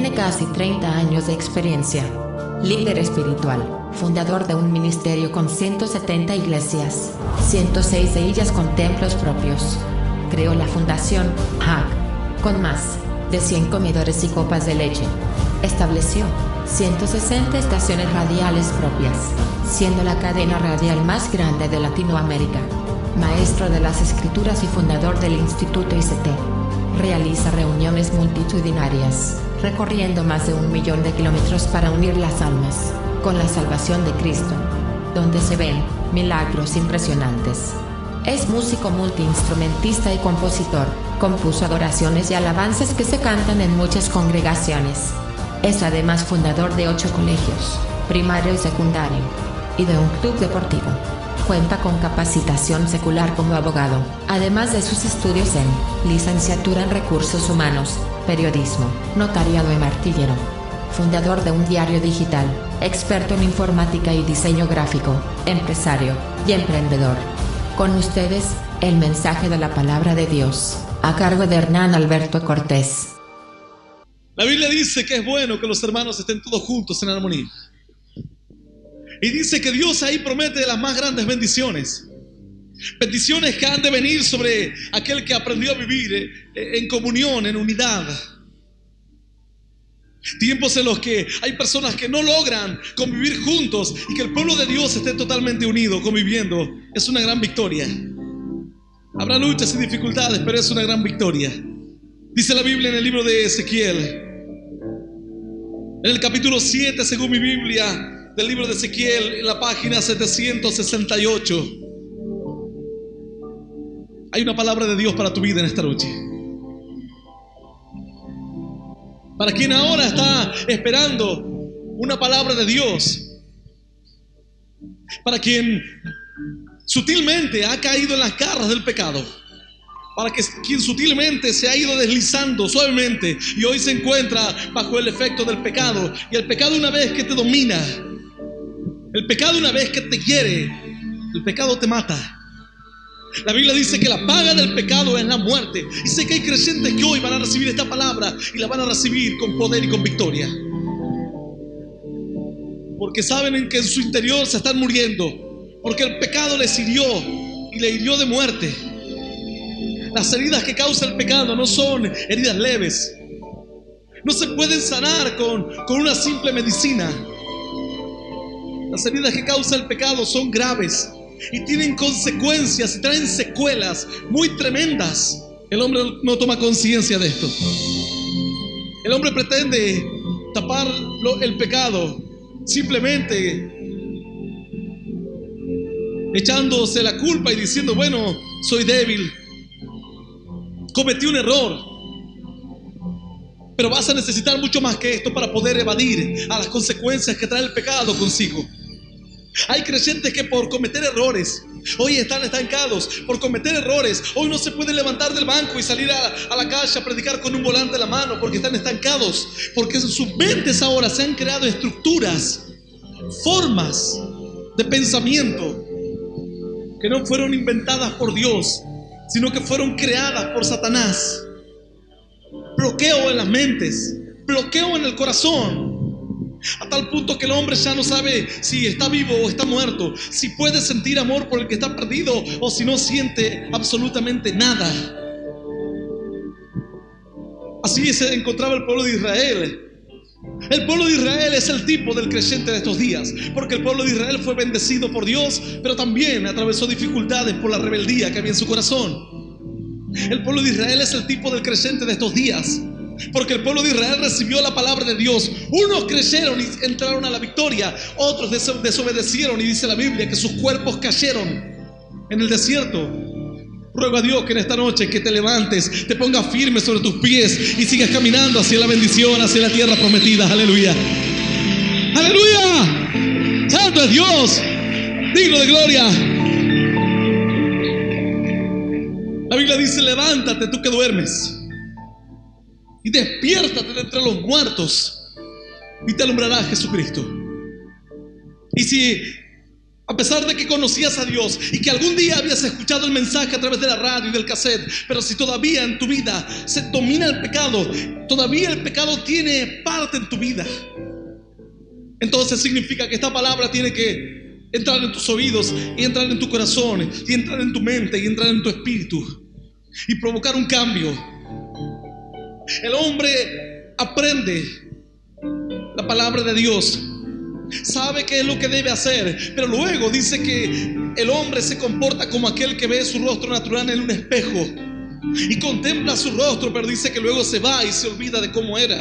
Tiene casi 30 años de experiencia. Líder espiritual, fundador de un ministerio con 170 iglesias, 106 de ellas con templos propios. Creó la fundación HAC, con más de 100 comedores y copas de leche. Estableció 160 estaciones radiales propias, siendo la cadena radial más grande de Latinoamérica. Maestro de las Escrituras y fundador del Instituto ICT. Realiza reuniones multitudinarias, recorriendo más de 1 millón de kilómetros para unir las almas con la salvación de Cristo, donde se ven milagros impresionantes. Es músico multiinstrumentista y compositor. Compuso adoraciones y alabanzas que se cantan en muchas congregaciones. Es además fundador de 8 colegios, primario y secundario, y de un club deportivo. Cuenta con capacitación secular como abogado, además de sus estudios en licenciatura en recursos humanos, periodismo, notariado y martillero. Fundador de un diario digital, experto en informática y diseño gráfico, empresario y emprendedor. Con ustedes, el mensaje de la palabra de Dios, a cargo de Hernán Alberto Cortés. La Biblia dice que es bueno que los hermanos estén todos juntos en armonía. Y dice que Dios ahí promete las más grandes bendiciones. Bendiciones que han de venir sobre aquel que aprendió a vivir en comunión, en unidad. Tiempos en los que hay personas que no logran convivir juntos y que el pueblo de Dios esté totalmente unido, conviviendo. Es una gran victoria. Habrá luchas y dificultades, pero es una gran victoria. Dice la Biblia en el libro de Ezequiel, en el capítulo 7, según mi Biblia, del libro de Ezequiel, en la página 768. Hay una palabra de Dios para tu vida en esta noche. Para quien ahora está esperando una palabra de Dios. Para quien sutilmente ha caído en las garras del pecado. Para quien sutilmente se ha ido deslizando suavemente y hoy se encuentra bajo el efecto del pecado. Y el pecado, una vez que te domina, el pecado, una vez que te hiere, el pecado te mata. La Biblia dice que la paga del pecado es la muerte. Y sé que hay creyentes que hoy van a recibir esta palabra y la van a recibir con poder y con victoria. Porque saben que en su interior se están muriendo. Porque el pecado les hirió y le hirió de muerte. Las heridas que causa el pecado no son heridas leves. No se pueden sanar con una simple medicina. Las heridas que causa el pecado son graves y tienen consecuencias y traen secuelas muy tremendas. El hombre no toma conciencia de esto. El hombre pretende tapar el pecado simplemente echándose la culpa y diciendo: bueno, soy débil, cometí un error. Pero vas a necesitar mucho más que esto para poder evadir a las consecuencias que trae el pecado consigo. Hay creyentes que por cometer errores hoy están estancados. Por cometer errores hoy no se pueden levantar del banco y salir a la calle a predicar con un volante en la mano, porque están estancados. Porque en sus mentes ahora se han creado estructuras, formas de pensamiento que no fueron inventadas por Dios, sino que fueron creadas por Satanás. Bloqueo en las mentes, bloqueo en el corazón, a tal punto que el hombre ya no sabe si está vivo o está muerto, si puede sentir amor por el que está perdido o si no siente absolutamente nada. Así se encontraba el pueblo de Israel. El pueblo de Israel es el tipo del creyente de estos días, porque el pueblo de Israel fue bendecido por Dios, pero también atravesó dificultades por la rebeldía que había en su corazón. El pueblo de Israel es el tipo del creyente de estos días, porque el pueblo de Israel recibió la palabra de Dios. Unos creyeron y entraron a la victoria, otros desobedecieron, y dice la Biblia que sus cuerpos cayeron en el desierto. Ruego a Dios que en esta noche que te levantes, te pongas firme sobre tus pies y sigas caminando hacia la bendición, hacia la tierra prometida. Aleluya, aleluya. Santo es Dios, digno de gloria. La Biblia dice: levántate tú que duermes y despiértate de entre los muertos y te alumbrará Jesucristo. Y si A pesar de que conocías a Dios y que algún día habías escuchado el mensaje a través de la radio y del cassette, pero si todavía en tu vida se domina el pecado, todavía el pecado tiene parte en tu vida, entonces significa que esta palabra tiene que entrar en tus oídos y entrar en tu corazón y entrar en tu mente y entrar en tu espíritu y provocar un cambio. El hombre aprende la palabra de Dios, sabe qué es lo que debe hacer, pero luego dice que el hombre se comporta como aquel que ve su rostro natural en un espejo y contempla su rostro, pero dice que luego se va y se olvida de cómo era.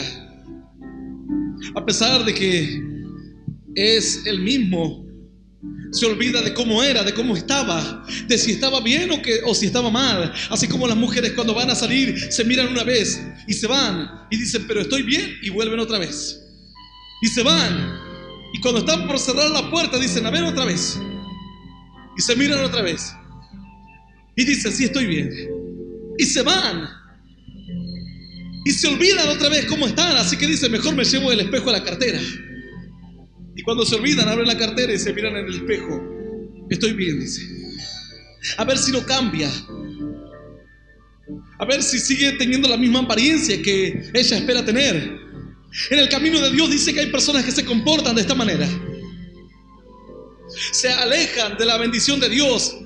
A pesar de que es el mismo, se olvida de cómo era, de cómo estaba, de si estaba bien o si estaba mal. Así como las mujeres cuando van a salir se miran una vez y se van y dicen pero estoy bien, y vuelven otra vez y se van, y cuando están por cerrar la puerta dicen a ver otra vez, y se miran otra vez y dicen sí estoy bien, y se van y se olvidan otra vez cómo están. Así que dicen mejor me llevo el espejo a la cartera. Y cuando se olvidan, abren la cartera y se miran en el espejo. Estoy bien, dice. A ver si no cambia. A ver si sigue teniendo la misma apariencia que ella espera tener. En el camino de Dios dice que hay personas que se comportan de esta manera. Se alejan de la bendición de Dios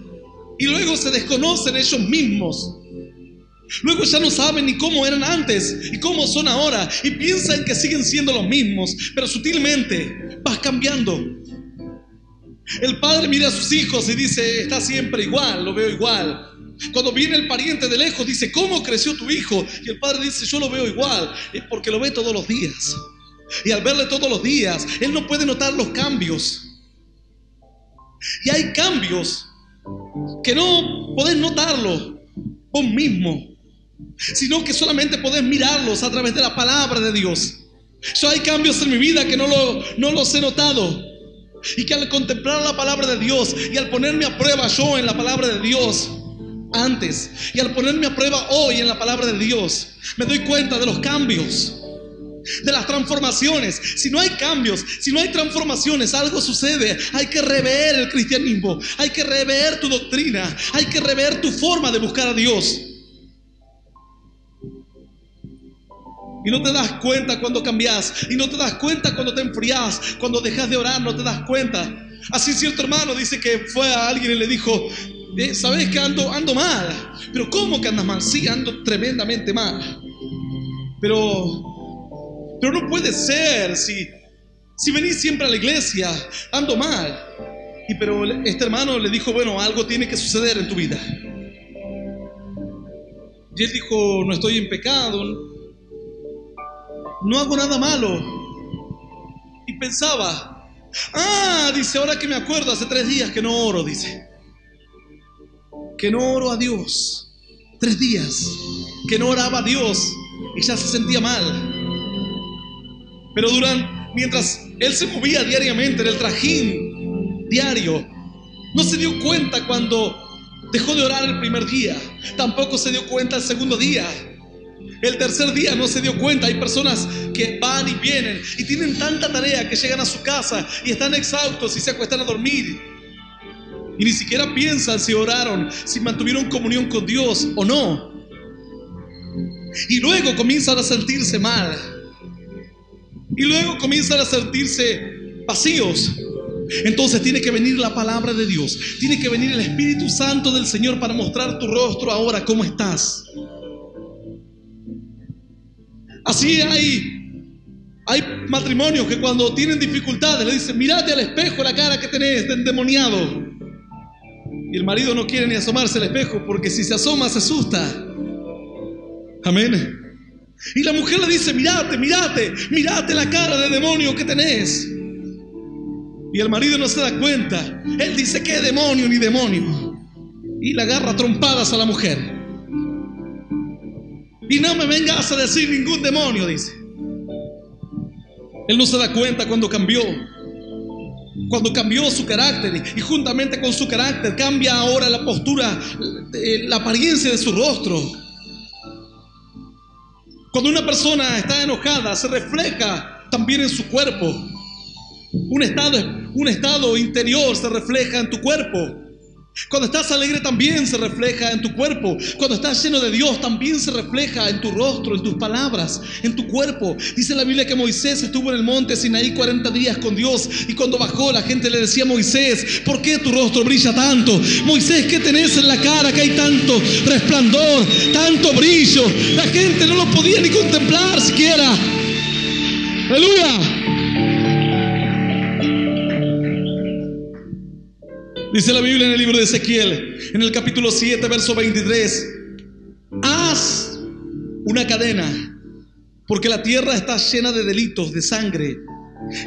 y luego se desconocen ellos mismos. Luego ya no saben ni cómo eran antes y cómo son ahora, y piensan que siguen siendo los mismos, pero sutilmente vas cambiando. El padre mira a sus hijos y dice, está siempre igual, lo veo igual. Cuando viene el pariente de lejos dice, ¿cómo creció tu hijo? Y el padre dice, yo lo veo igual. Es porque lo ve todos los días. Y al verle todos los días, él no puede notar los cambios. Y hay cambios que no podés notarlos vos mismo, sino que solamente podés mirarlos a través de la palabra de Dios. Yo hay cambios en mi vida que no los he notado, y que al contemplar la palabra de Dios y al ponerme a prueba yo en la palabra de Dios antes y al ponerme a prueba hoy en la palabra de Dios, me doy cuenta de los cambios, de las transformaciones. Si no hay cambios, si no hay transformaciones, algo sucede. Hay que rever el cristianismo, hay que rever tu doctrina, hay que rever tu forma de buscar a Dios. Y no te das cuenta cuando cambias, y no te das cuenta cuando te enfrías, cuando dejas de orar, no te das cuenta. Así cierto hermano dice que fue a alguien y le dijo, ¿sabes que ando mal? Pero ¿cómo que andas mal? Sí, ando tremendamente mal. Pero no puede ser, si venís siempre a la iglesia, ando mal. Pero este hermano le dijo, bueno, algo tiene que suceder en tu vida. Y él dijo, no estoy en pecado, no hago nada malo. Y pensaba, dice, ahora que me acuerdo, hace 3 días que no oro, dice. Que no oro a Dios. 3 días que no oraba a Dios y ya se sentía mal. Pero mientras él se movía diariamente en el trajín diario, no se dio cuenta cuando dejó de orar el primer día. Tampoco se dio cuenta el segundo día. El tercer día no se dio cuenta. Hay personas que van y vienen y tienen tanta tarea que llegan a su casa y están exhaustos y se acuestan a dormir. Y ni siquiera piensan si oraron, si mantuvieron comunión con Dios o no. Y luego comienzan a sentirse mal. Y luego comienzan a sentirse vacíos. Entonces tiene que venir la palabra de Dios. Tiene que venir el Espíritu Santo del Señor para mostrar tu rostro ahora, cómo estás. Así hay matrimonios que cuando tienen dificultades le dicen, mírate al espejo la cara que tenés de endemoniado. Y el marido no quiere ni asomarse al espejo porque si se asoma se asusta. Amén. Y la mujer le dice, mírate la cara de demonio que tenés. Y el marido no se da cuenta. Él dice, ¿qué demonio ni demonio? Y la agarra a trompadas a la mujer. Y no me vengas a decir ningún demonio, dice. Él no se da cuenta cuando cambió su carácter, y juntamente con su carácter cambia ahora la postura, la apariencia de su rostro. Cuando una persona está enojada, se refleja también en su cuerpo un estado un estado interior se refleja en tu cuerpo. Cuando estás alegre también se refleja en tu cuerpo. Cuando estás lleno de Dios también se refleja en tu rostro, en tus palabras, en tu cuerpo. Dice la Biblia que Moisés estuvo en el monte Sinaí 40 días con Dios, y cuando bajó la gente le decía: Moisés, ¿por qué tu rostro brilla tanto? Moisés, ¿qué tenés en la cara que hay tanto resplandor, tanto brillo? La gente no lo podía ni contemplar siquiera. ¡Aleluya! Dice la Biblia en el libro de Ezequiel, en el capítulo 7, verso 23: haz una cadena, porque la tierra está llena de delitos, de sangre,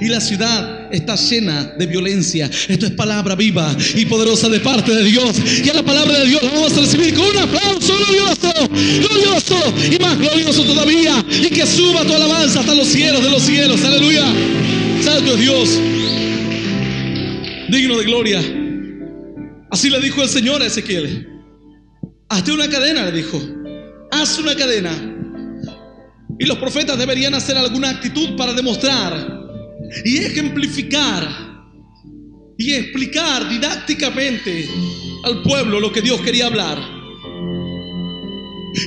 y la ciudad está llena de violencia. Esto es palabra viva y poderosa de parte de Dios. Y a la palabra de Dios la vamos a recibir con un aplauso glorioso, glorioso y más glorioso todavía. Y que suba tu alabanza hasta los cielos de los cielos. Aleluya. Santo es Dios, digno de gloria. Así le dijo el Señor a Ezequiel: hazte una cadena, le dijo. Haz una cadena. Y los profetas deberían hacer alguna actitud para demostrar y ejemplificar y explicar didácticamente al pueblo lo que Dios quería hablar.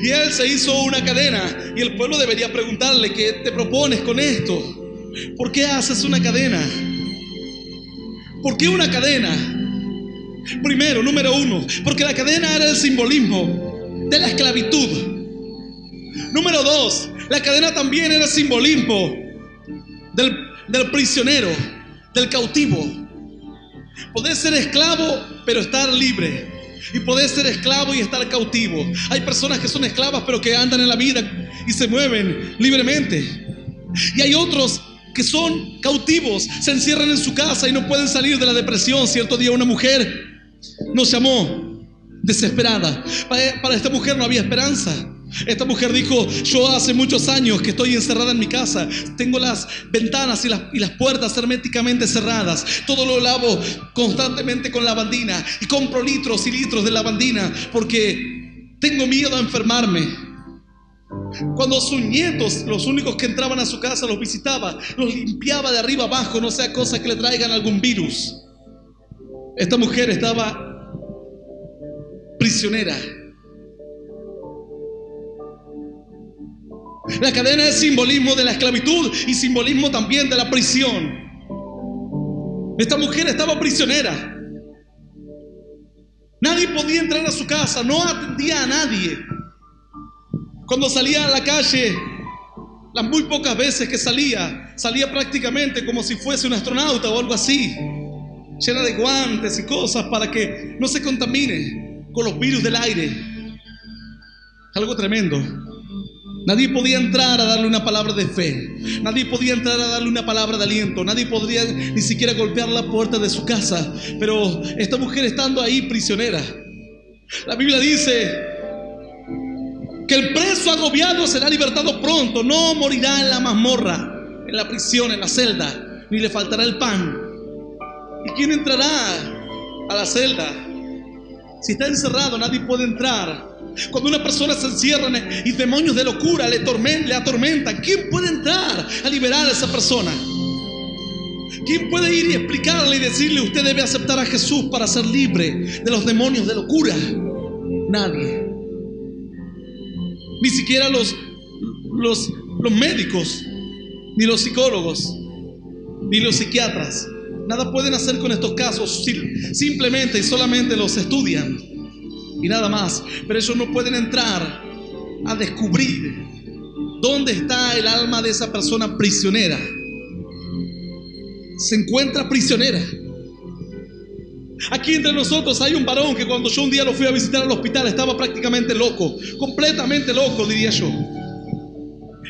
Y él se hizo una cadena, y el pueblo debería preguntarle: ¿qué te propones con esto? ¿Por qué haces una cadena? ¿Por qué una cadena? Primero, número uno, porque la cadena era el simbolismo de la esclavitud. Número dos, la cadena también era el simbolismo del prisionero, del cautivo. Podés ser esclavo pero estar libre, y podés ser esclavo y estar cautivo. Hay personas que son esclavas pero que andan en la vida y se mueven libremente. Y hay otros que son cautivos, se encierran en su casa y no pueden salir de la depresión. Cierto día una mujer nos llamó desesperada. Para esta mujer no había esperanza. Esta mujer dijo: yo hace muchos años que estoy encerrada en mi casa. Tengo las ventanas y las puertas herméticamente cerradas. Todo lo lavo constantemente con lavandina, y compro litros y litros de lavandina porque tengo miedo a enfermarme. Cuando sus nietos, los únicos que entraban a su casa, los visitaba, los limpiaba de arriba abajo, no sea cosa que le traigan algún virus. Esta mujer estaba prisionera. La cadena es simbolismo de la esclavitud y simbolismo también de la prisión. Esta mujer estaba prisionera. Nadie podía entrar a su casa, no atendía a nadie. Cuando salía a la calle, las muy pocas veces que salía prácticamente como si fuese un astronauta o algo así, llena de guantes y cosas para que no se contamine con los virus del aire. Algo tremendo. Nadie podía entrar a darle una palabra de fe. Nadie podía entrar a darle una palabra de aliento. Nadie podría ni siquiera golpear la puerta de su casa. Pero esta mujer, estando ahí prisionera, la Biblia dice que el preso agobiado será libertado pronto. No morirá en la mazmorra, en la prisión, en la celda, ni le faltará el pan. ¿Y quién entrará a la celda? Si está encerrado, nadie puede entrar. Cuando una persona se encierra y demonios de locura le atormentan, ¿quién puede entrar a liberar a esa persona? ¿Quién puede ir y explicarle y decirle: usted debe aceptar a Jesús para ser libre de los demonios de locura? Nadie. Ni siquiera los médicos, ni los psicólogos, ni los psiquiatras. Nada pueden hacer con estos casos. Simplemente y solamente los estudian y nada más. Pero ellos no pueden entrar a descubrir dónde está el alma de esa persona prisionera. Se encuentra prisionera. Aquí entre nosotros hay un varón que cuando yo un día lo fui a visitar al hospital estaba prácticamente loco, completamente loco, diría yo.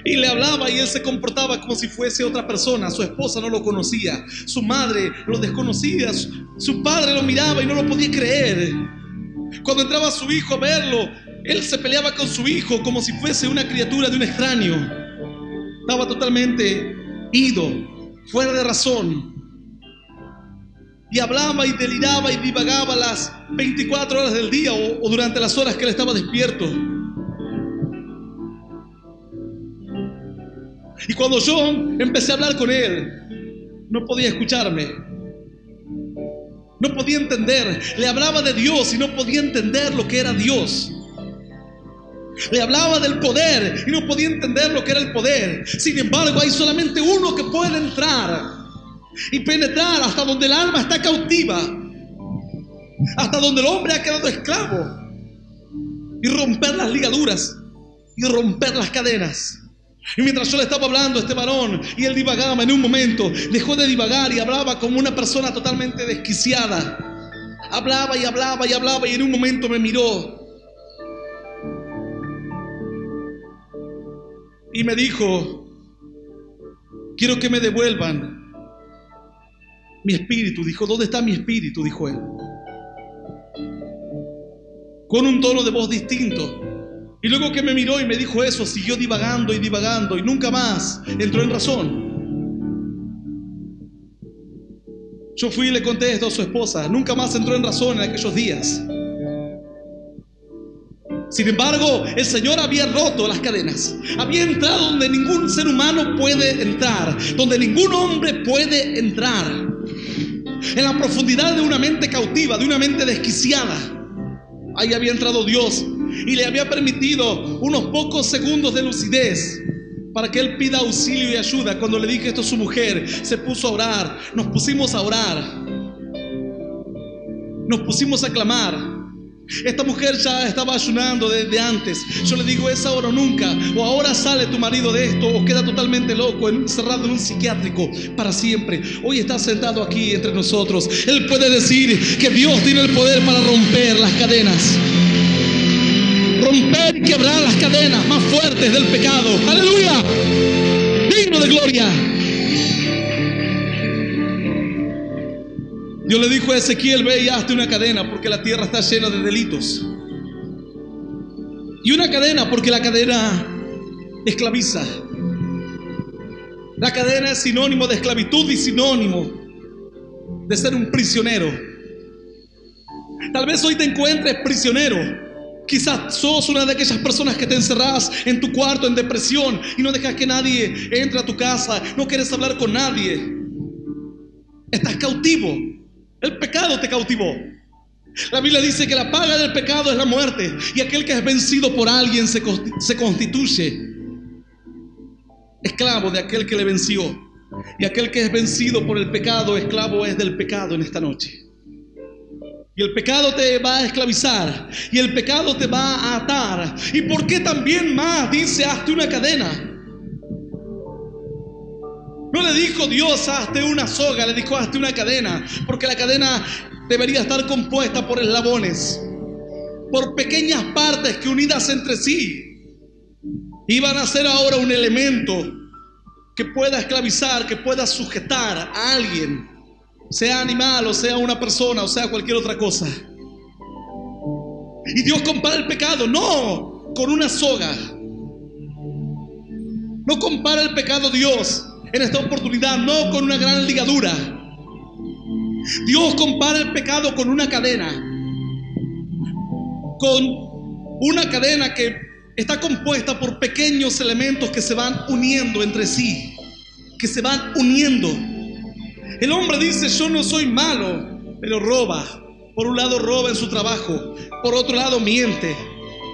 Y le hablaba y él se comportaba como si fuese otra persona. Su esposa no lo conocía, su madre lo desconocía, su padre lo miraba y no lo podía creer. Cuando entraba su hijo a verlo, él se peleaba con su hijo como si fuese una criatura de un extraño. Estaba totalmente ido, fuera de razón. Y hablaba y deliraba y divagaba las 24 horas del día o durante las horas que él estaba despierto. Y cuando yo empecé a hablar con él, no podía escucharme. No podía entender. Le hablaba de Dios y no podía entender lo que era Dios. Le hablaba del poder y no podía entender lo que era el poder. Sin embargo, hay solamente uno que puede entrar y penetrar hasta donde el alma está cautiva, hasta donde el hombre ha quedado esclavo, y romper las ligaduras y romper las cadenas. Y mientras yo le estaba hablando a este varón y él divagaba, en un momento dejó de divagar y hablaba como una persona totalmente desquiciada. Hablaba y hablaba y hablaba, y en un momento me miró y me dijo: quiero que me devuelvan mi espíritu. Dijo: ¿dónde está mi espíritu?, dijo él, con un tono de voz distinto. Y luego que me miró y me dijo eso, siguió divagando y divagando y nunca más entró en razón. Yo fui y le conté esto a su esposa. Nunca más entró en razón en aquellos días. Sin embargo, el Señor había roto las cadenas. Había entrado donde ningún ser humano puede entrar, donde ningún hombre puede entrar. En la profundidad de una mente cautiva, de una mente desquiciada. Ahí había entrado Dios y le había permitido unos pocos segundos de lucidez para que él pida auxilio y ayuda. Cuando le dije esto a su mujer, se puso a orar. Nos pusimos a orar. Nos pusimos a clamar. Esta mujer ya estaba ayunando desde antes. Yo le digo: es ahora o nunca. O ahora sale tu marido de esto, o queda totalmente loco, encerrado en un psiquiátrico para siempre. Hoy está sentado aquí entre nosotros. Él puede decir que Dios tiene el poder para romper las cadenas, romper y quebrar las cadenas más fuertes del pecado. ¡Aleluya! Digno de gloria. Dios le dijo a Ezequiel: ve y hazte una cadena, porque la tierra está llena de delitos. Y una cadena, porque la cadena esclaviza. La cadena es sinónimo de esclavitud y sinónimo de ser un prisionero. Tal vez hoy te encuentres prisionero. Quizás sos una de aquellas personas que te encerrás en tu cuarto en depresión y no dejas que nadie entre a tu casa. No quieres hablar con nadie. Estás cautivo. El pecado te cautivó. La Biblia dice que la paga del pecado es la muerte, y aquel que es vencido por alguien se constituye esclavo de aquel que le venció. Y aquel que es vencido por el pecado, esclavo es del pecado en esta noche. Y el pecado te va a esclavizar, y el pecado te va a atar. ¿Y por qué también más dice: hazte una cadena? No le dijo Dios: hazte una soga, le dijo: hazte una cadena, porque la cadena debería estar compuesta por eslabones, por pequeñas partes que, unidas entre sí, iban a ser ahora un elemento que pueda esclavizar, que pueda sujetar a alguien, sea animal o sea una persona o sea cualquier otra cosa. Y Dios compara el pecado no con una soga. No compara el pecado Dios en esta oportunidad no con una gran ligadura. Dios compara el pecado con una cadena. Con una cadena que está compuesta por pequeños elementos que se van uniendo entre sí, que se van uniendo. El hombre dice: yo no soy malo, pero roba. Por un lado roba en su trabajo, por otro lado miente.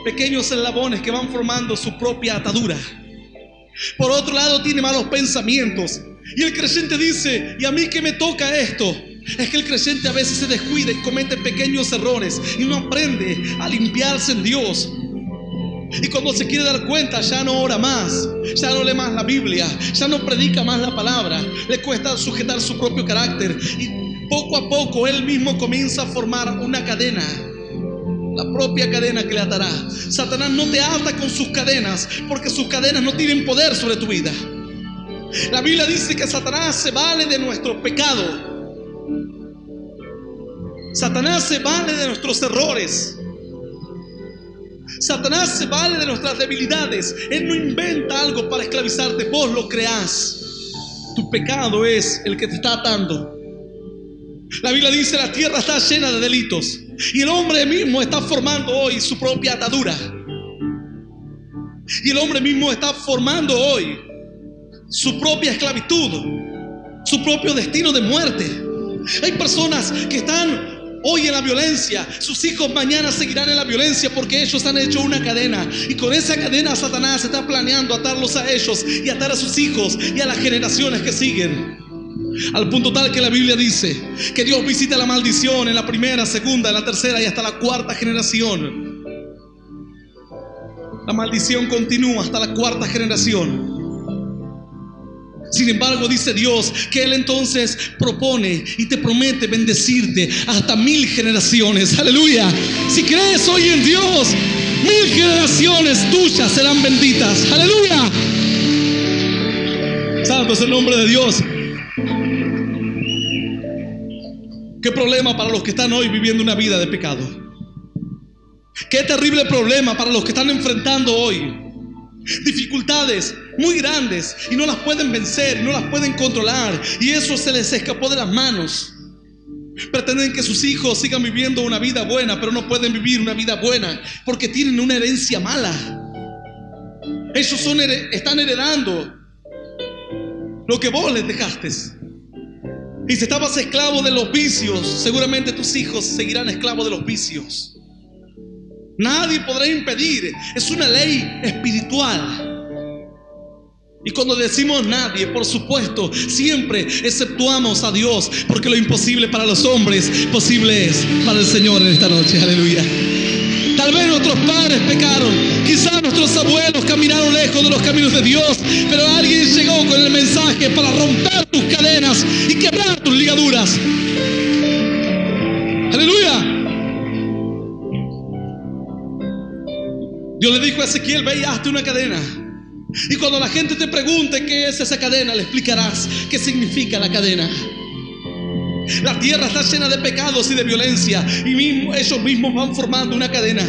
Pequeños eslabones que van formando su propia atadura. Por otro lado tiene malos pensamientos. Y el creyente dice: ¿y a mí qué me toca esto? Es que el creyente a veces se descuida y comete pequeños errores y no aprende a limpiarse en Dios. Y cuando se quiere dar cuenta, ya no ora más, ya no lee más la Biblia, ya no predica más la palabra. Le cuesta sujetar su propio carácter, y poco a poco él mismo comienza a formar una cadena, la propia cadena que le atará. Satanás no te ata con sus cadenas, porque sus cadenas no tienen poder sobre tu vida. La Biblia dice que Satanás se vale de nuestro pecado. Satanás se vale de nuestros errores. Satanás se vale de nuestras debilidades. Él no inventa algo para esclavizarte, vos lo creás. Tu pecado es el que te está atando. La Biblia dice: la tierra está llena de delitos, y el hombre mismo está formando hoy su propia atadura. Y el hombre mismo está formando hoy su propia esclavitud, su propio destino de muerte. Hay personas que están hoy en la violencia, sus hijos mañana seguirán en la violencia porque ellos han hecho una cadena, y con esa cadena Satanás está planeando atarlos a ellos y atar a sus hijos y a las generaciones que siguen, al punto tal que la Biblia dice que Dios visita la maldición en la primera, segunda, en la tercera y hasta la cuarta generación. La maldición continúa hasta la cuarta generación. Sin embargo, dice Dios que Él entonces propone y te promete bendecirte hasta 1000 generaciones. Aleluya. Si crees hoy en Dios, 1000 generaciones tuyas serán benditas. Aleluya. Santo es el nombre de Dios. Qué problema para los que están hoy viviendo una vida de pecado. Qué terrible problema para los que están enfrentando hoy dificultades muy grandes y no las pueden vencer, no las pueden controlar, y eso se les escapó de las manos. Pretenden que sus hijos sigan viviendo una vida buena, pero no pueden vivir una vida buena porque tienen una herencia mala. Ellos están heredando lo que vos les dejaste. Y si estabas esclavo de los vicios, seguramente tus hijos seguirán esclavos de los vicios. Nadie podrá impedir, es una ley espiritual. Y cuando decimos nadie, por supuesto, siempre exceptuamos a Dios, porque lo imposible para los hombres, posible es para el Señor en esta noche. Aleluya. Tal vez nuestros padres pecaron, quizás nuestros abuelos caminaron lejos de los caminos de Dios, pero alguien llegó con el mensaje para romper tus cadenas y quebrar tus ligaduras. Aleluya. Dios le dijo a Ezequiel: ve y hazte una cadena. Y cuando la gente te pregunte qué es esa cadena, le explicarás qué significa la cadena. La tierra está llena de pecados y de violencia, y ellos mismos van formando una cadena.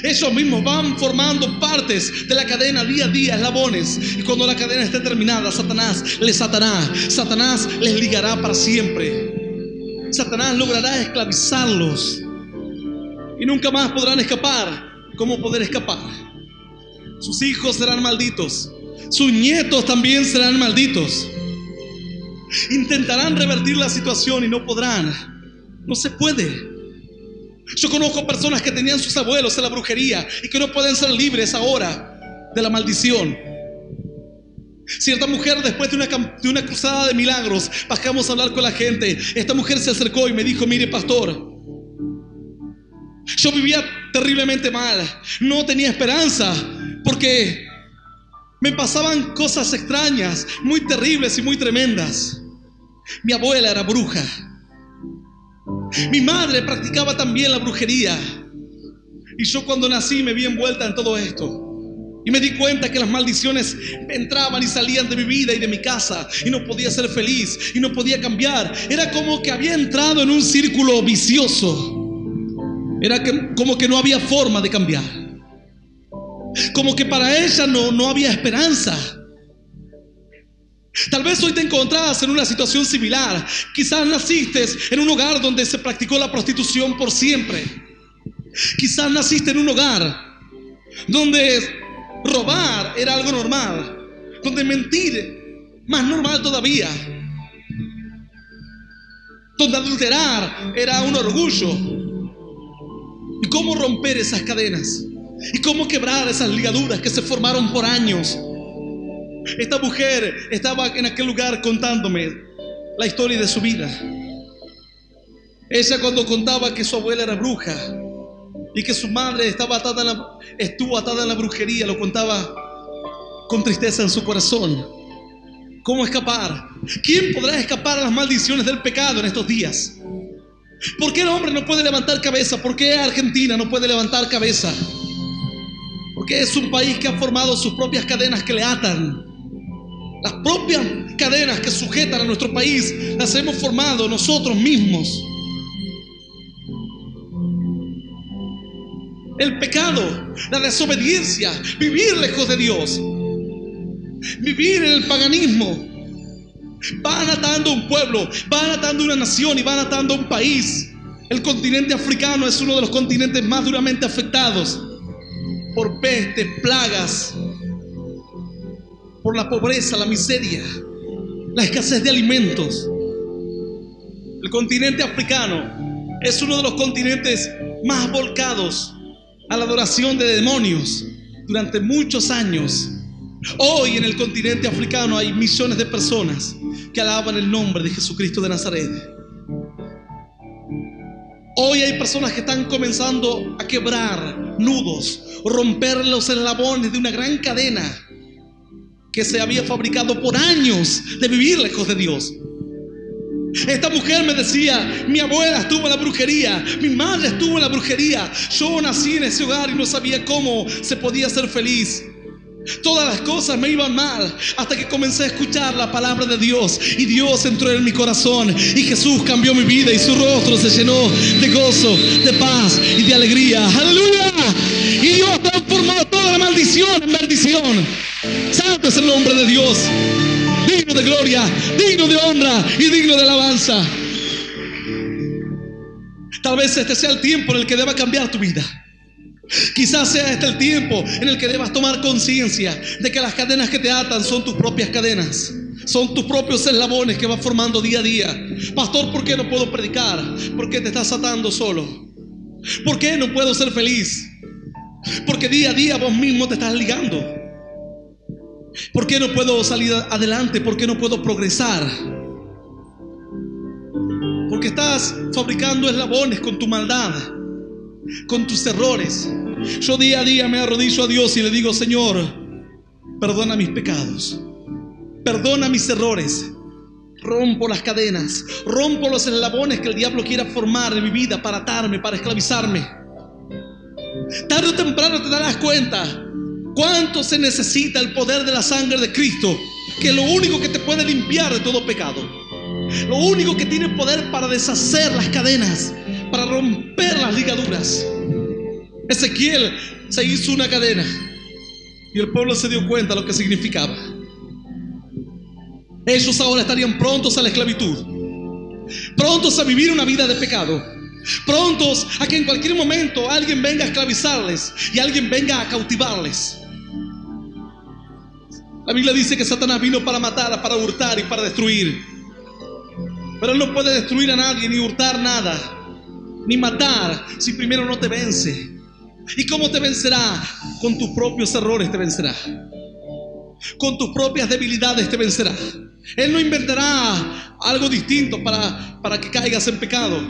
Ellos mismos van formando partes de la cadena día a día, eslabones. Y cuando la cadena esté terminada, Satanás les atará. Satanás les ligará para siempre. Satanás logrará esclavizarlos y nunca más podrán escapar. ¿Cómo poder escapar? Sus hijos serán malditos, sus nietos también serán malditos. Intentarán revertir la situación y no podrán. No se puede. Yo conozco personas que tenían sus abuelos en la brujería y que no pueden ser libres ahora de la maldición. Cierta mujer, después de una cruzada de milagros, bajamos a hablar con la gente. Esta mujer se acercó y me dijo: mire, pastor, yo vivía terriblemente mal, no tenía esperanza porque me pasaban cosas extrañas, muy terribles y muy tremendas. Mi abuela era bruja, mi madre practicaba también la brujería, y yo cuando nací me vi envuelta en todo esto. Y me di cuenta que las maldiciones entraban y salían de mi vida y de mi casa, y no podía ser feliz y no podía cambiar. Era como que había entrado en un círculo vicioso. Era como que no había forma de cambiar. Como que para ella no había esperanza. Tal vez hoy te encontrás en una situación similar. Quizás naciste en un hogar donde se practicó la prostitución por siempre. Quizás naciste en un hogar donde robar era algo normal, donde mentir más normal todavía, donde adulterar era un orgullo. ¿Y cómo romper esas cadenas? ¿Y cómo quebrar esas ligaduras que se formaron por años? Esta mujer estaba en aquel lugar contándome la historia de su vida. Ella, cuando contaba que su abuela era bruja y que su madre estuvo atada en la brujería, lo contaba con tristeza en su corazón. ¿Cómo escapar? ¿Quién podrá escapar a las maldiciones del pecado en estos días? ¿Por qué el hombre no puede levantar cabeza? ¿Por qué Argentina no puede levantar cabeza? Porque es un país que ha formado sus propias cadenas que le atan. Las propias cadenas que sujetan a nuestro país las hemos formado nosotros mismos. El pecado, la desobediencia, vivir lejos de Dios, vivir en el paganismo, van atando un pueblo, van atando una nación y van atando un país. El continente africano es uno de los continentes más duramente afectados por pestes, plagas, por la pobreza, la miseria, la escasez de alimentos. El continente africano es uno de los continentes más volcados a la adoración de demonios durante muchos años. Hoy en el continente africano hay millones de personas que alaban el nombre de Jesucristo de Nazaret. Hoy hay personas que están comenzando a quebrar nudos, romper los eslabones de una gran cadena que se había fabricado por años de vivir lejos de Dios. Esta mujer me decía: mi abuela estuvo en la brujería, mi madre estuvo en la brujería, yo nací en ese hogar y no sabía cómo se podía ser feliz. Todas las cosas me iban mal hasta que comencé a escuchar la palabra de Dios y Dios entró en mi corazón y Jesús cambió mi vida y su rostro se llenó de gozo, de paz y de alegría. ¡Aleluya! Y Dios transformó toda la maldición en bendición. Santo es el nombre de Dios, digno de gloria, digno de honra y digno de alabanza. Tal vez este sea el tiempo en el que deba cambiar tu vida. Quizás sea este el tiempo en el que debas tomar conciencia de que las cadenas que te atan son tus propias cadenas, son tus propios eslabones que vas formando día a día. Pastor, ¿por qué no puedo predicar? ¿Por qué te estás atando solo? ¿Por qué no puedo ser feliz? Porque día a día vos mismo te estás ligando. ¿Por qué no puedo salir adelante? ¿Por qué no puedo progresar? Porque estás fabricando eslabones con tu maldad, con tus errores. Yo día a día me arrodillo a Dios y le digo: Señor, perdona mis pecados, perdona mis errores. Rompo las cadenas, rompo los eslabones que el diablo quiera formar en mi vida para atarme, para esclavizarme. Tarde o temprano te darás cuenta cuánto se necesita el poder de la sangre de Cristo, que es lo único que te puede limpiar de todo pecado, lo único que tiene poder para deshacer las cadenas, para romper las ligaduras. Ezequiel se hizo una cadena y el pueblo se dio cuenta de lo que significaba. Ellos ahora estarían prontos a la esclavitud, prontos a vivir una vida de pecado, prontos a que en cualquier momento alguien venga a esclavizarles y alguien venga a cautivarles. La Biblia dice que Satanás vino para matar, para hurtar y para destruir, pero él no puede destruir a nadie ni hurtar nada, ni matar si primero no te vence. ¿Y cómo te vencerá? Con tus propios errores te vencerá, con tus propias debilidades te vencerá. Él no inventará algo distinto para que caigas en pecado.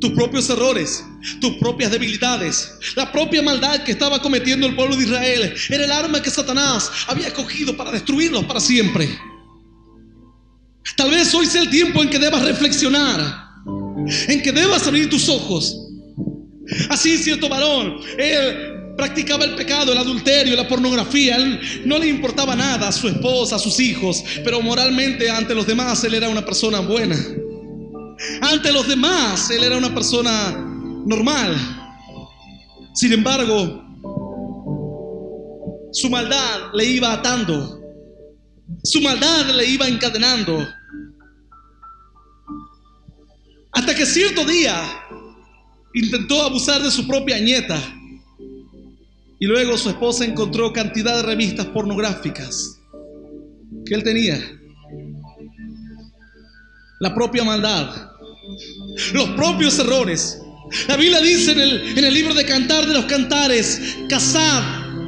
Tus propios errores, tus propias debilidades, la propia maldad que estaba cometiendo el pueblo de Israel era el arma que Satanás había escogido para destruirlos para siempre. Tal vez hoy sea el tiempo en que debas reflexionar, en que debas abrir tus ojos. Así cierto varón, él practicaba el pecado, el adulterio, la pornografía. Él no le importaba nada a su esposa, a sus hijos, pero moralmente ante los demás él era una persona buena. Ante los demás él era una persona normal. Sin embargo, su maldad le iba atando, su maldad le iba encadenando, hasta que cierto día intentó abusar de su propia nieta. Y luego su esposa encontró cantidad de revistas pornográficas que él tenía. La propia maldad, los propios errores. La Biblia dice en el libro de Cantar de los Cantares: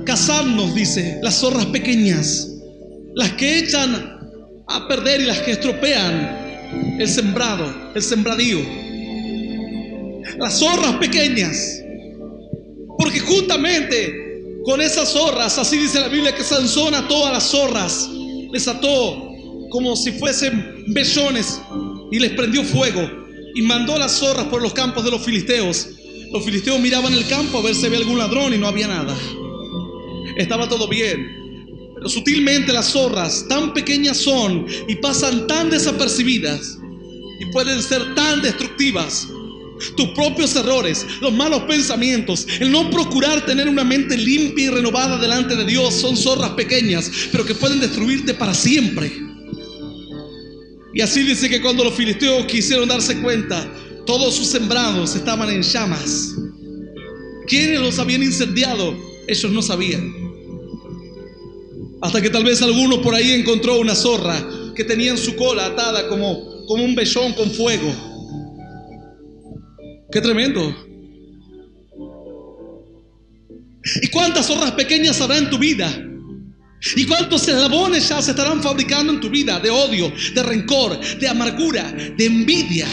cazadnos, dice, las zorras pequeñas, las que echan a perder y las que estropean el sembrado, el sembradío. Las zorras pequeñas. Porque justamente con esas zorras, así dice la Biblia, que Sansón ató a las zorras, les ató como si fuesen vellones y les prendió fuego y mandó a las zorras por los campos de los filisteos. Los filisteos miraban el campo a ver si había algún ladrón y no había nada. Estaba todo bien. Pero sutilmente las zorras, tan pequeñas son y pasan tan desapercibidas y pueden ser tan destructivas. Tus propios errores, los malos pensamientos, el no procurar tener una mente limpia y renovada delante de Dios son zorras pequeñas, pero que pueden destruirte para siempre. Y así dice que cuando los filisteos quisieron darse cuenta, todos sus sembrados estaban en llamas. ¿Quiénes los habían incendiado? Ellos no sabían. Hasta que tal vez alguno por ahí encontró una zorra que tenía en su cola atada como como un vellón con fuego. ¡Qué tremendo! ¿Y cuántas zorras pequeñas habrá en tu vida? ¿Y cuántos eslabones ya se estarán fabricando en tu vida? De odio, de rencor, de amargura, de envidia.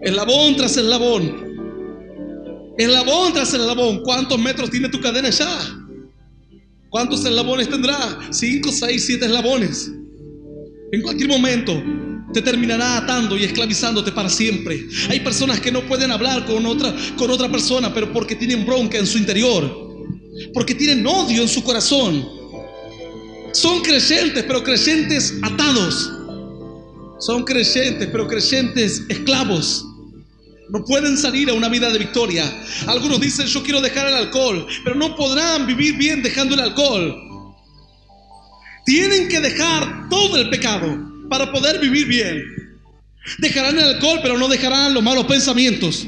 Eslabón tras eslabón. Eslabón tras eslabón. ¿Cuántos metros tiene tu cadena ya? ¿Cuántos eslabones tendrá? 5, 6, 7 eslabones. En cualquier momento te terminará atando y esclavizándote para siempre. Hay personas que no pueden hablar con otra persona, pero porque tienen bronca en su interior, porque tienen odio en su corazón. Son creyentes, pero creyentes atados. Son creyentes, pero creyentes esclavos. No pueden salir a una vida de victoria. Algunos dicen: yo quiero dejar el alcohol, pero no podrán vivir bien dejando el alcohol. Tienen que dejar todo el pecado para poder vivir bien. Dejarán el alcohol, pero no dejarán los malos pensamientos.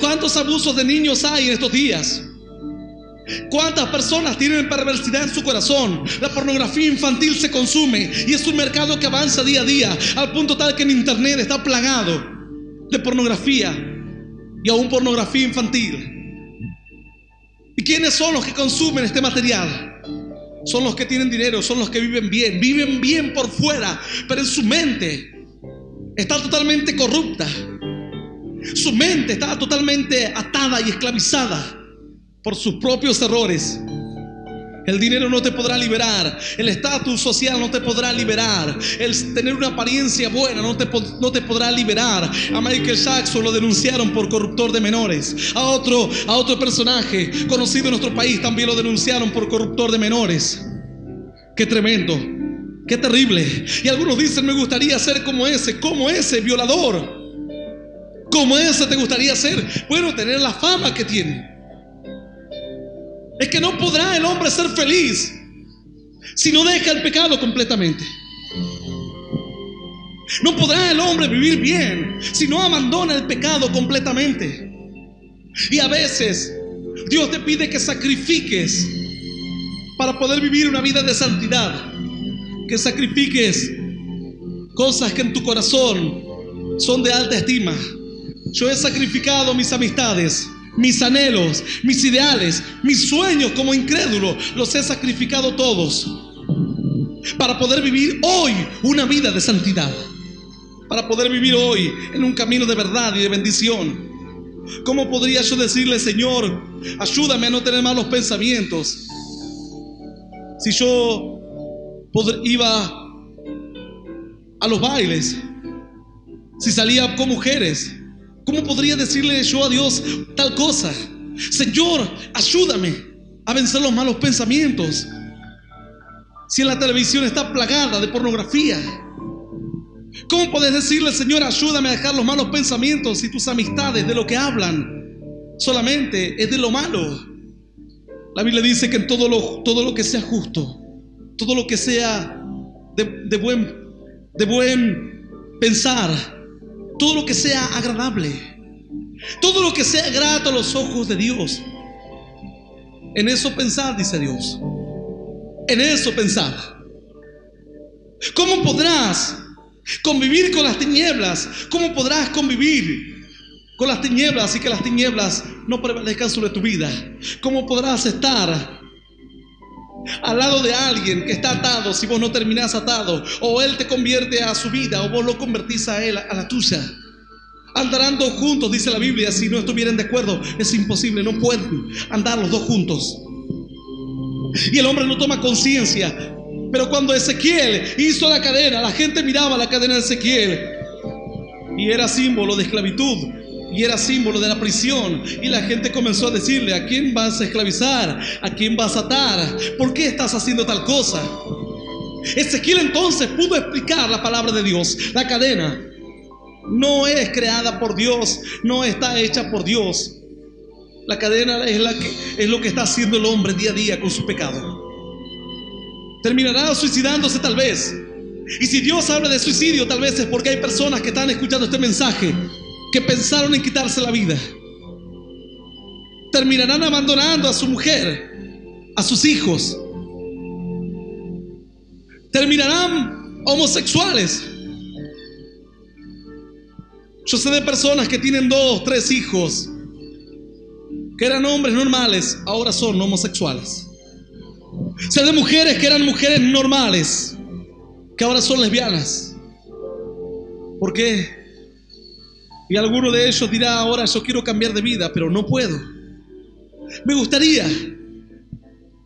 ¿Cuántos abusos de niños hay en estos días? ¿Cuántas personas tienen perversidad en su corazón? La pornografía infantil se consume y es un mercado que avanza día a día, al punto tal que en internet está plagado de pornografía y aún pornografía infantil. ¿Y quiénes son los que consumen este material? Son los que tienen dinero, son los que viven bien por fuera, pero en su mente está totalmente corrupta. Su mente está totalmente atada y esclavizada por sus propios errores. El dinero no te podrá liberar, el estatus social no te podrá liberar, el tener una apariencia buena no te podrá liberar. A Michael Jackson lo denunciaron por corruptor de menores. A otro personaje conocido en nuestro país también lo denunciaron por corruptor de menores. ¡Qué tremendo! ¡Qué terrible! Y algunos dicen: me gustaría ser como ese violador. ¿Como ese te gustaría ser? Bueno, tener la fama que tiene. Es que no podrá el hombre ser feliz si no deja el pecado completamente. No podrá el hombre vivir bien si no abandona el pecado completamente. Y a veces Dios te pide que sacrifiques para poder vivir una vida de santidad. Que sacrifiques cosas que en tu corazón son de alta estima. Yo he sacrificado mis amistades, mis anhelos, mis ideales, mis sueños como incrédulo. Los he sacrificado todos para poder vivir hoy una vida de santidad, para poder vivir hoy en un camino de verdad y de bendición. ¿Cómo podría yo decirle: Señor, ayúdame a no tener malos pensamientos? Si yo iba a los bailes, si salía con mujeres, ¿cómo podría decirle yo a Dios tal cosa? Señor, ayúdame a vencer los malos pensamientos. Si en la televisión está plagada de pornografía, ¿cómo podés decirle: Señor, ayúdame a dejar los malos pensamientos, si tus amistades de lo que hablan solamente es de lo malo? La Biblia dice que en todo lo que sea justo, todo lo que sea de buen pensar, todo lo que sea agradable, todo lo que sea grato a los ojos de Dios, en eso pensar, dice Dios. En eso pensar. ¿Cómo podrás convivir con las tinieblas? ¿Cómo podrás convivir con las tinieblas y que las tinieblas no prevalezcan sobre tu vida? ¿Cómo podrás estar al lado de alguien que está atado si vos no terminás atado? O él te convierte a su vida o vos lo convertís a él a la tuya. Andarán dos juntos, dice la Biblia. Si no estuvieran de acuerdo, es imposible, no pueden andar los dos juntos. Y el hombre no toma conciencia. Pero cuando Ezequiel hizo la cadena, la gente miraba la cadena de Ezequiel y era símbolo de esclavitud, y era símbolo de la prisión. Y la gente comenzó a decirle: ¿a quién vas a esclavizar? ¿A quién vas a atar? ¿Por qué estás haciendo tal cosa? Ezequiel entonces pudo explicar la palabra de Dios. La cadena no es creada por Dios, no está hecha por Dios. La cadena es lo que está haciendo el hombre día a día con su pecado. Terminará suicidándose tal vez. Y si Dios habla de suicidio, tal vez es porque hay personas que están escuchando este mensaje que pensaron en quitarse la vida. Terminarán abandonando a su mujer, a sus hijos. Terminarán homosexuales. Yo sé de personas que tienen 2, 3 hijos, que eran hombres normales, ahora son homosexuales. Sé de mujeres que eran mujeres normales, que ahora son lesbianas. ¿Por qué? Y alguno de ellos dirá ahora: yo quiero cambiar de vida, pero no puedo. Me gustaría,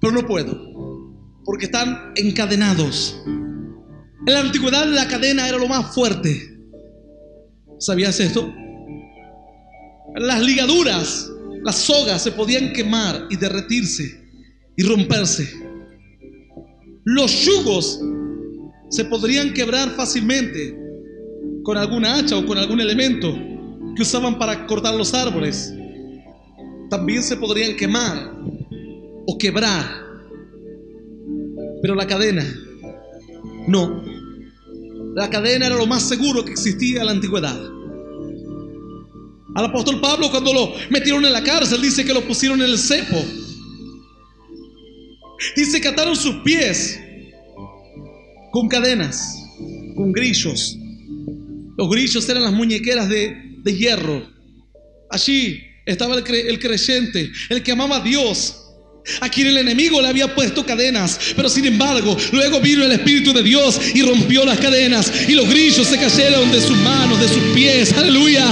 pero no puedo, porque están encadenados. En la antigüedad la cadena era lo más fuerte. ¿Sabías esto? Las ligaduras, las sogas se podían quemar y derretirse y romperse. Los yugos se podrían quebrar fácilmente con alguna hacha o con algún elemento que usaban para cortar los árboles. También se podrían quemar o quebrar. Pero la cadena, no. La cadena era lo más seguro que existía en la antigüedad. Al apóstol Pablo, cuando lo metieron en la cárcel, dice que lo pusieron en el cepo. Dice que ataron sus pies con cadenas, con grillos. Los grillos eran las muñequeras de hierro. Allí estaba el creyente, el que amaba a Dios, a quien el enemigo le había puesto cadenas, pero sin embargo luego vino el Espíritu de Dios y rompió las cadenas, y los grillos se cayeron de sus manos, de sus pies. Aleluya.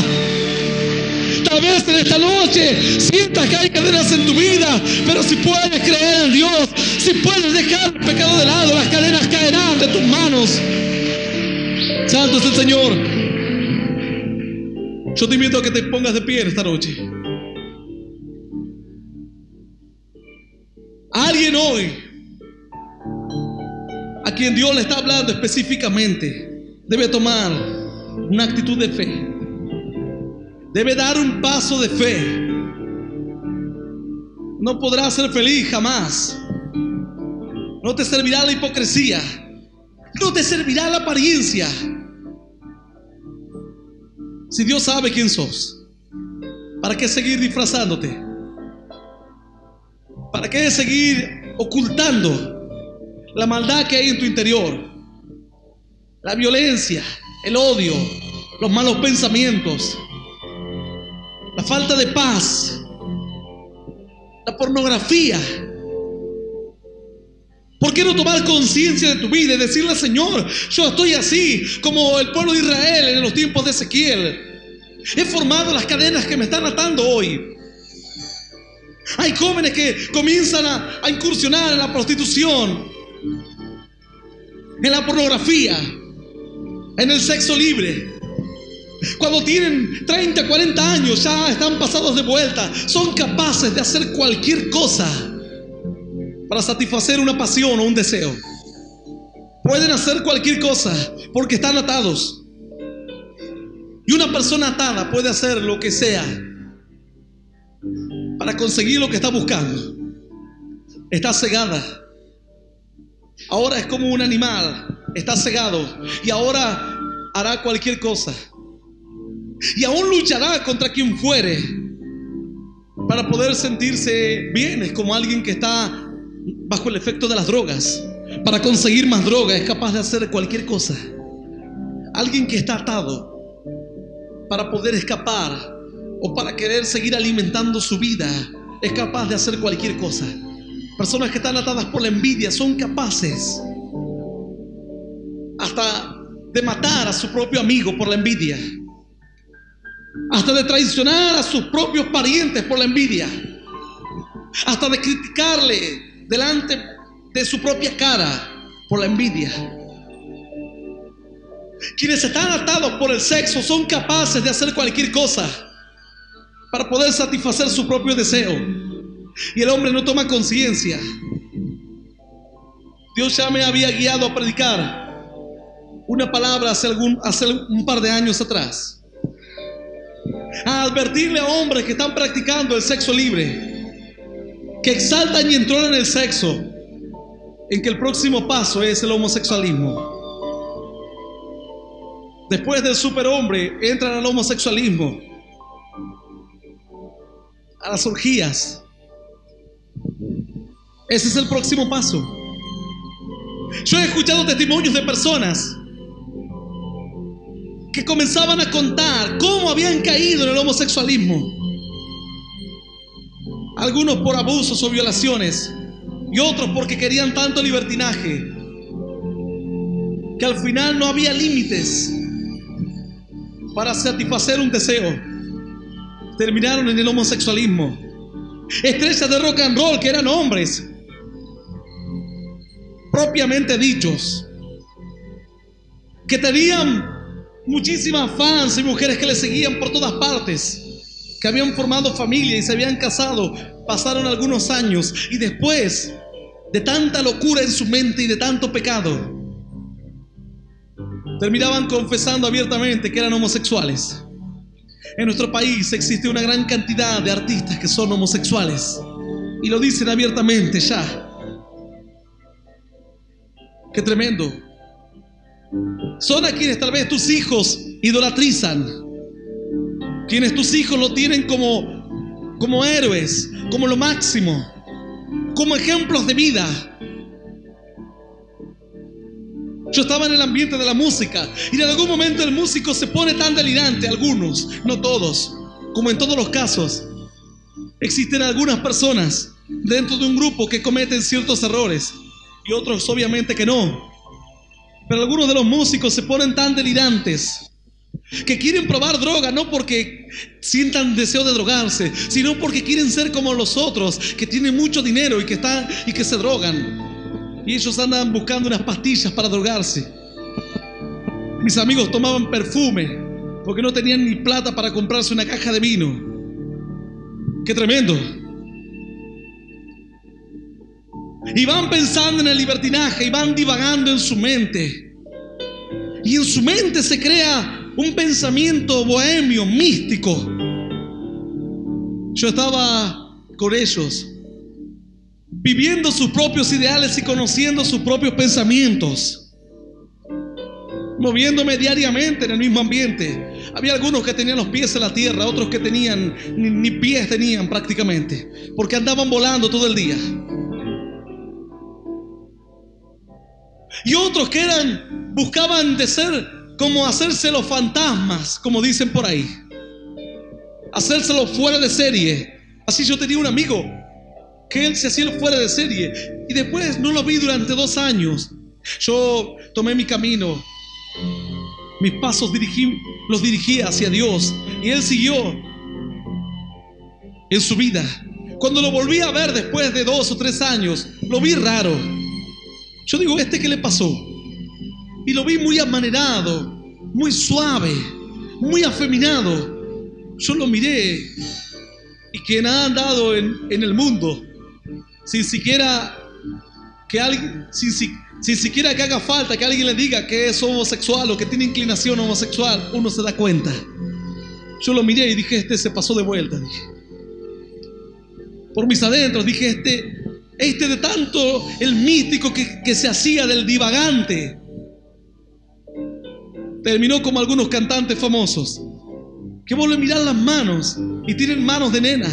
Tal vez en esta noche sientas que hay cadenas en tu vida, pero si puedes creer en Dios, si puedes dejar el pecado de lado, las cadenas caerán de tus manos. Santo es el Señor. Yo te invito a que te pongas de pie en esta noche. Alguien hoy a quien Dios le está hablando específicamente debe tomar una actitud de fe. Debe dar un paso de fe. No podrás ser feliz jamás. No te servirá la hipocresía. No te servirá la apariencia. Si Dios sabe quién sos, ¿para qué seguir disfrazándote? ¿Para qué seguir ocultando la maldad que hay en tu interior? La violencia, el odio, los malos pensamientos, la falta de paz, la pornografía. ¿Por qué no tomar conciencia de tu vida y decirle: Señor, yo estoy así como el pueblo de Israel en los tiempos de Ezequiel? He formado las cadenas que me están atando hoy. Hay jóvenes que comienzan a incursionar en la prostitución, en la pornografía, en el sexo libre. Cuando tienen 30, 40 años ya están pasados de vuelta. Son capaces de hacer cualquier cosa para satisfacer una pasión o un deseo. Pueden hacer cualquier cosa porque están atados. Y una persona atada puede hacer lo que sea para conseguir lo que está buscando. Está cegada. Ahora es como un animal. Está cegado y ahora hará cualquier cosa. Y aún luchará contra quien fuere para poder sentirse bien. Es como alguien que está bajo el efecto de las drogas. Para conseguir más droga es capaz de hacer cualquier cosa. Alguien que está atado para poder escapar o para querer seguir alimentando su vida es capaz de hacer cualquier cosa. Personas que están atadas por la envidia son capaces hasta de matar a su propio amigo por la envidia, hasta de traicionar a sus propios parientes por la envidia, hasta de criticarle delante de su propia cara por la envidia. Quienes están atados por el sexo son capaces de hacer cualquier cosa para poder satisfacer su propio deseo. Y el hombre no toma conciencia. Dios ya me había guiado a predicar una palabra hace un par de años atrás, a advertirle a hombres que están practicando el sexo libre, que exaltan y entronan el sexo, en que el próximo paso es el homosexualismo. Después del superhombre entran al homosexualismo, a las orgías. Ese es el próximo paso. Yo he escuchado testimonios de personas que comenzaban a contar cómo habían caído en el homosexualismo. Algunos por abusos o violaciones y otros porque querían tanto libertinaje que al final no había límites para satisfacer un deseo. Terminaron en el homosexualismo. Estrellas de rock and roll que eran hombres propiamente dichos, que tenían muchísimas fans y mujeres que les seguían por todas partes, que habían formado familia y se habían casado. Pasaron algunos años y después de tanta locura en su mente y de tanto pecado, terminaban confesando abiertamente que eran homosexuales. En nuestro país existe una gran cantidad de artistas que son homosexuales y lo dicen abiertamente ya. ¡Qué tremendo! Son a quienes tal vez tus hijos idolatrizan, quienes tus hijos lo tienen como héroes, como lo máximo, como ejemplos de vida. Yo estaba en el ambiente de la música y en algún momento el músico se pone tan delirante, algunos, no todos, como en todos los casos. Existen algunas personas dentro de un grupo que cometen ciertos errores y otros obviamente que no. Pero algunos de los músicos se ponen tan delirantes que quieren probar droga, no porque sientan deseo de drogarse, sino porque quieren ser como los otros, que tienen mucho dinero y que se drogan. Y ellos andan buscando unas pastillas para drogarse. Mis amigos tomaban perfume porque no tenían ni plata para comprarse una caja de vino. ¡Qué tremendo! Y van pensando en el libertinaje y van divagando en su mente. Y en su mente se crea un pensamiento bohemio, místico. Yo estaba con ellos, viviendo sus propios ideales y conociendo sus propios pensamientos, moviéndome diariamente en el mismo ambiente. Había algunos que tenían los pies en la tierra, otros que tenían ni pies tenían prácticamente, porque andaban volando todo el día. Y otros que buscaban de ser como hacerse los fantasmas, como dicen por ahí, hacérselo fuera de serie. Así yo tenía un amigo que él se hacía fuera de serie y después no lo vi durante 2 años. Yo tomé mi camino, mis pasos los dirigí hacia Dios y él siguió en su vida. Cuando lo volví a ver después de 2 o 3 años, lo vi raro. Yo digo, ¿qué le pasó? Y lo vi muy amanerado, muy suave, muy afeminado. Yo lo miré y quien ha andado en el mundo sin siquiera que haga falta que alguien le diga que es homosexual o que tiene inclinación homosexual, uno se da cuenta. Yo lo miré y dije, se pasó de vuelta, dije. Por mis adentros dije, de tanto el místico que se hacía del divagante, terminó como algunos cantantes famosos que vos le mirás las manos y tienen manos de nena.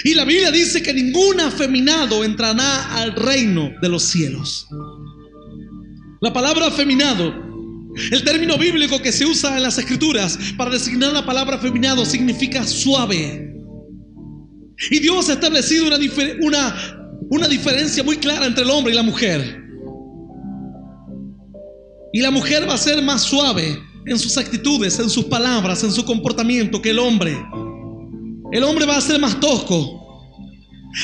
Y la Biblia dice que ningún afeminado entrará al reino de los cielos. La palabra afeminado, el término bíblico que se usa en las escrituras para designar la palabra afeminado, significa suave. Y Dios ha establecido una diferencia muy clara entre el hombre y la mujer. Y la mujer va a ser más suave en sus actitudes, en sus palabras, en su comportamiento que el hombre. El hombre va a ser más tosco.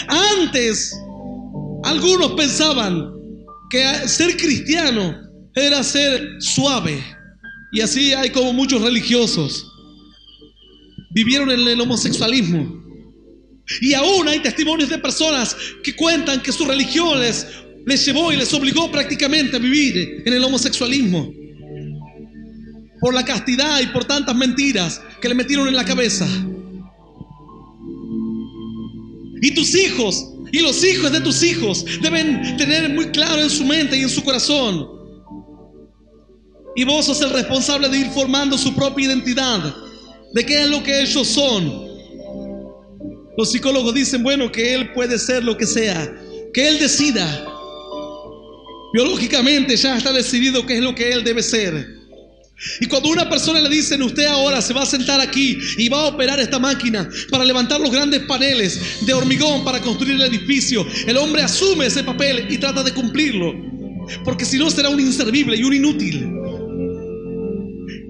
Antes, algunos pensaban que ser cristiano era ser suave. Y así hay como muchos religiosos vivieron en el homosexualismo. Y aún hay testimonios de personas que cuentan que su religión les llevó y les obligó prácticamente a vivir en el homosexualismo por la castidad y por tantas mentiras que le metieron en la cabeza. Y tus hijos y los hijos de tus hijos deben tener muy claro en su mente y en su corazón. Y vos sos el responsable de ir formando su propia identidad, de qué es lo que ellos son. Los psicólogos dicen, bueno, que él puede ser lo que sea, que él decida. Biológicamente ya está decidido qué es lo que él debe ser. Y cuando una persona le dicen, usted ahora se va a sentar aquí y va a operar esta máquina para levantar los grandes paneles de hormigón para construir el edificio, el hombre asume ese papel y trata de cumplirlo, porque si no será un inservible y un inútil.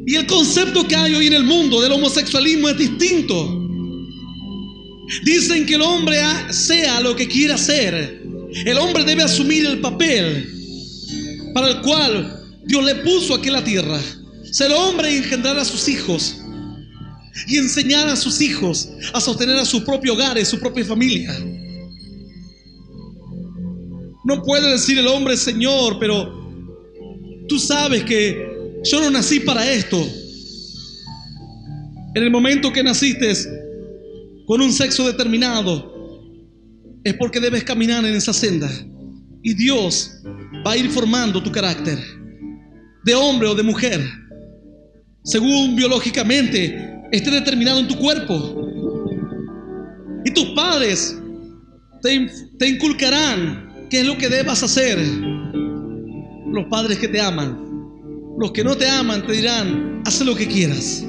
Y el concepto que hay hoy en el mundo del homosexualismo es distinto. Dicen que el hombre sea lo que quiera ser. El hombre debe asumir el papel para el cual Dios le puso aquí en la tierra. Ser hombre y engendrar a sus hijos y enseñar a sus hijos a sostener a su propio hogar y su propia familia. No puede decir el hombre, Señor, pero tú sabes que yo no nací para esto. En el momento que naciste con un sexo determinado, es porque debes caminar en esa senda. Y Dios va a ir formando tu carácter de hombre o de mujer, según biológicamente esté determinado en tu cuerpo. Y tus padres te inculcarán qué es lo que debas hacer. Los padres que te aman. Los que no te aman te dirán, haz lo que quieras,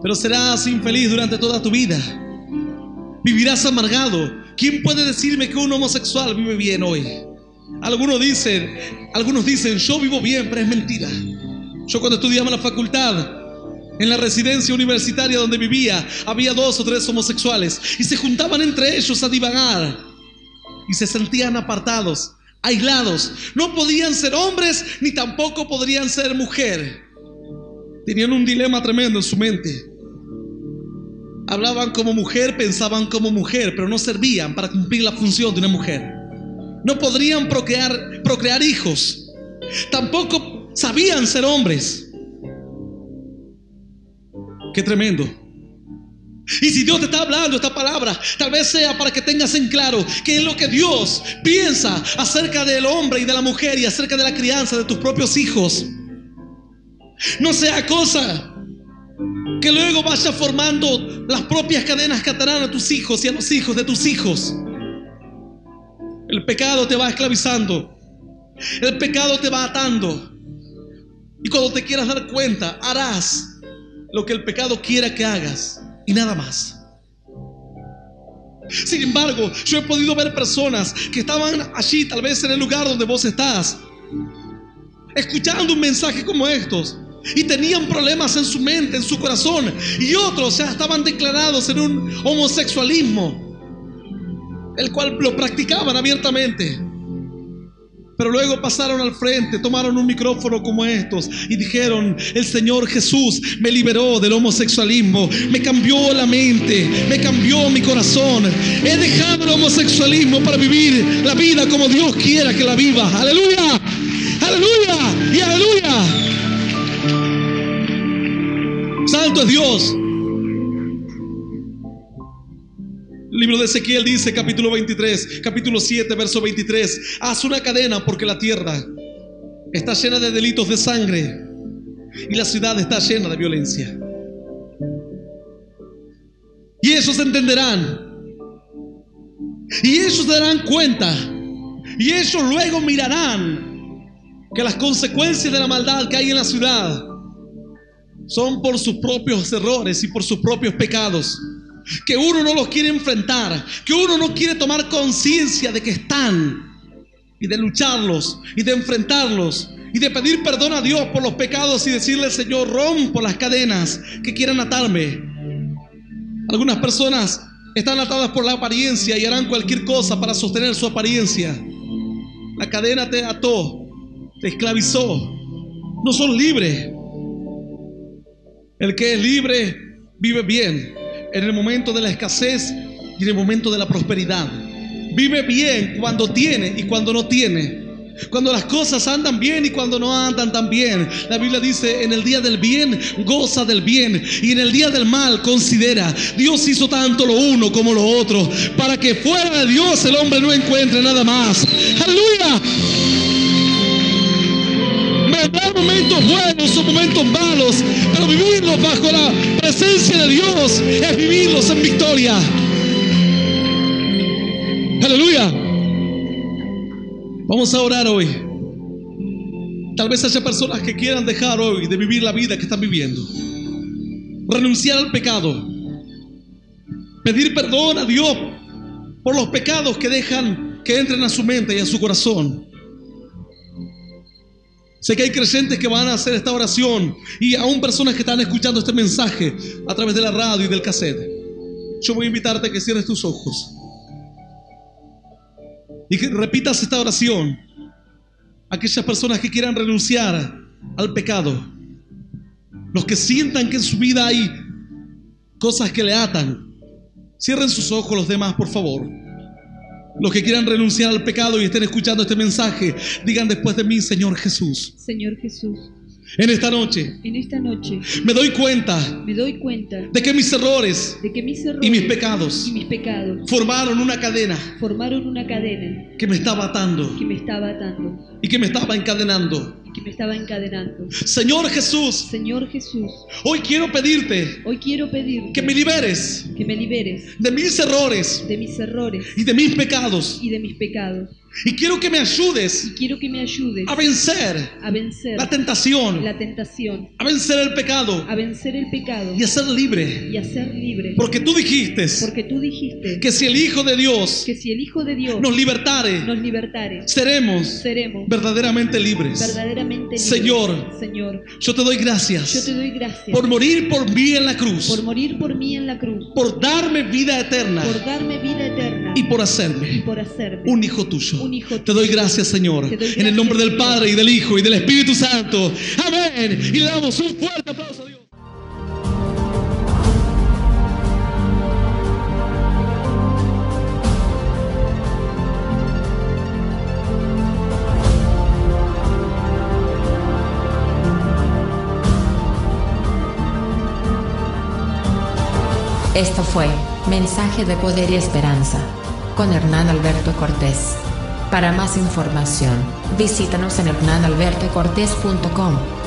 pero serás infeliz durante toda tu vida. Vivirás amargado. ¿Quién puede decirme que un homosexual vive bien hoy? Algunos dicen, yo vivo bien, pero es mentira. Yo cuando estudiaba en la facultad, en la residencia universitaria donde vivía, había 2 o 3 homosexuales y se juntaban entre ellos a divagar y se sentían apartados, aislados. No podían ser hombres ni tampoco podrían ser mujer. Tenían un dilema tremendo en su mente. Hablaban como mujer, pensaban como mujer, pero no servían para cumplir la función de una mujer. No podrían procrear hijos. Tampoco sabían ser hombres. Qué tremendo. Y si Dios te está hablando esta palabra, tal vez sea para que tengas en claro qué es lo que Dios piensa acerca del hombre y de la mujer y acerca de la crianza de tus propios hijos. No sea cosa que luego vaya formando las propias cadenas que atarán a tus hijos y a los hijos de tus hijos. El pecado te va esclavizando. El pecado te va atando. Y cuando te quieras dar cuenta, harás lo que el pecado quiera que hagas y nada más. Sin embargo, yo he podido ver personas que estaban allí, tal vez en el lugar donde vos estás, escuchando un mensaje como estos, y tenían problemas en su mente, en su corazón, y otros ya estaban declarados en un homosexualismo, el cual lo practicaban abiertamente. Pero luego pasaron al frente, tomaron un micrófono como estos y dijeron, el Señor Jesús me liberó del homosexualismo, me cambió la mente, me cambió mi corazón. He dejado el homosexualismo para vivir la vida como Dios quiera que la viva. ¡Aleluya! ¡Aleluya! ¡Y aleluya! ¡Santo es Dios! El libro de Ezequiel dice, capítulo 7, verso 23, haz una cadena porque la tierra está llena de delitos de sangre y la ciudad está llena de violencia. Y ellos entenderán, y ellos se darán cuenta, y ellos luego mirarán que las consecuencias de la maldad que hay en la ciudad son por sus propios errores y por sus propios pecados, que uno no los quiere enfrentar, que uno no quiere tomar conciencia de que están, y de lucharlos y de enfrentarlos y de pedir perdón a Dios por los pecados y decirle, Señor, rompo las cadenas que quieran atarme. Algunas personas están atadas por la apariencia y harán cualquier cosa para sostener su apariencia. La cadena te ató, te esclavizó. No son libres. El que es libre vive bien en el momento de la escasez y en el momento de la prosperidad. Vive bien cuando tiene y cuando no tiene. Cuando las cosas andan bien y cuando no andan tan bien. La Biblia dice, en el día del bien, goza del bien. Y en el día del mal, considera. Dios hizo tanto lo uno como lo otro, para que fuera de Dios el hombre no encuentre nada más. ¡Aleluya! Vendrán momentos buenos o momentos malos, pero vivirlos bajo la presencia de Dios es vivirlos en victoria. ¡Aleluya! Vamos a orar hoy. Tal vez haya personas que quieran dejar hoy de vivir la vida que están viviendo, renunciar al pecado, pedir perdón a Dios por los pecados que dejan que entren a su mente y a su corazón. Sé que hay creyentes que van a hacer esta oración y aún personas que están escuchando este mensaje a través de la radio y del cassette. Yo voy a invitarte a que cierres tus ojos y que repitas esta oración. Aquellas personas que quieran renunciar al pecado, los que sientan que en su vida hay cosas que le atan, cierren sus ojos. Los demás, por favor. Los que quieran renunciar al pecado y estén escuchando este mensaje, digan después de mí: Señor Jesús. Señor Jesús. En esta noche me doy cuenta de que mis errores y mis pecados formaron una cadena que me estaba atando y que me estaba encadenando. Señor Jesús, hoy quiero pedirte que me liberes de mis errores y de mis pecados. Y quiero que me ayudes a vencer la tentación, a vencer el pecado y a ser libre. Porque tú dijiste que si el Hijo de Dios nos libertare, seremos verdaderamente libres. Señor, yo te doy gracias por morir por mí en la cruz, por darme vida eterna y por hacerme un hijo tuyo. Te doy gracias, Señor, en el nombre del Padre y del Hijo y del Espíritu Santo. Amén. Y le damos un fuerte aplauso a Dios. Esto fue Mensaje de Poder y Esperanza con Hernán Alberto Cortés. Para más información, visítanos en hernanalbertocortes.com.